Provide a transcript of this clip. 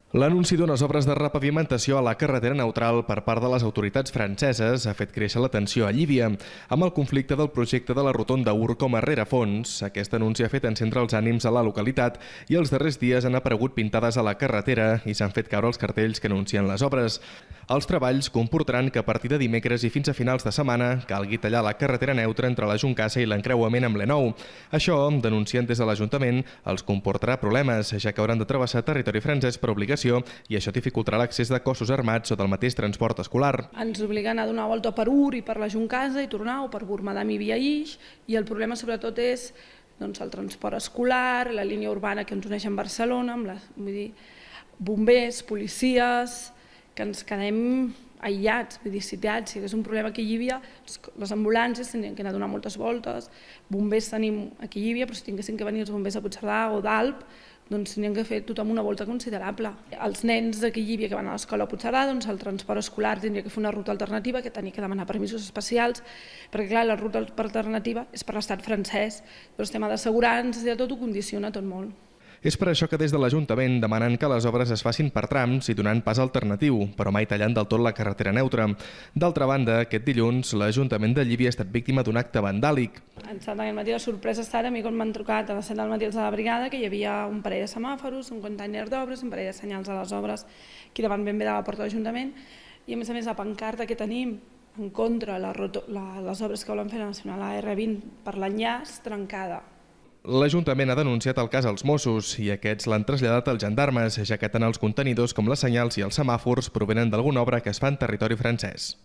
L'anunci d'unes obres de repavimentació a la carretera neutral per part de les autoritats franceses ha fet créixer la tensió a Llívia. Amb el conflicte del projecte de la rotonda Ur com a rerefons, aquest anunci ha fet encendre els ànims a la localitat i els darrers dies han aparegut pintades a la carretera i s'han fet caure els cartells que anuncien les obres. Els treballs comportaran que a partir de dimecres i fins a finals de setmana calgui tallar la carretera neutra entre la Joncassa i l'encreuament amb l'E9. Això, denuncien des de l'Ajuntament, els comportarà problemes, ja que hauran de travessar territori francès per obligació i això dificultarà l'accés de cossos armats o del mateix transport escolar. Ens obliguen a donar volta per Ur i per la Joncassa i tornar, o per Bormadam i Viaix, i el problema sobretot és el transport escolar, la línia urbana que ens uneix amb Barcelona, bombers, policies, que ens quedem aïllats, sitiats. Si és un problema aquí a Llívia, les ambulàncies tindrien que anar a donar moltes voltes, bombers tenim aquí a Llívia, però si tinguessin que venir els bombers a Puigcerdà o d'Alp, tindrien que fer tothom una volta considerable. Els nens d'aquí a Llívia que van a l'escola a Puigcerdà, el transport escolar tindria que fer una ruta alternativa, que tenia que demanar permisos especials, perquè clar, la ruta alternativa és per l'estat francès, però el tema d'assegurances i de tot ho condiciona tot molt. És per això que des de l'Ajuntament demanen que les obres es facin per trams i donant pas alternatiu, però mai tallant del tot la carretera neutra. D'altra banda, aquest dilluns, l'Ajuntament de Llívia ha estat víctima d'un acte vandàlic. Aquest matí la sorpresa està a mi quan m'han trucat a les 7 del matí els de la brigada que hi havia un parell de semàforos, un container d'obres, un parell de senyals a les obres aquí davant ben bé de la porta de l'Ajuntament i a més la pancarta que tenim en contra les obres que volen fer a la Nacional AR20 per l'enllaç trencada. L'Ajuntament ha denunciat el cas als Mossos i aquests l'han traslladat als gendarmes, ja que tant els contenidors com les senyals i els semàfors provenen d'alguna obra que es fa en territori francès.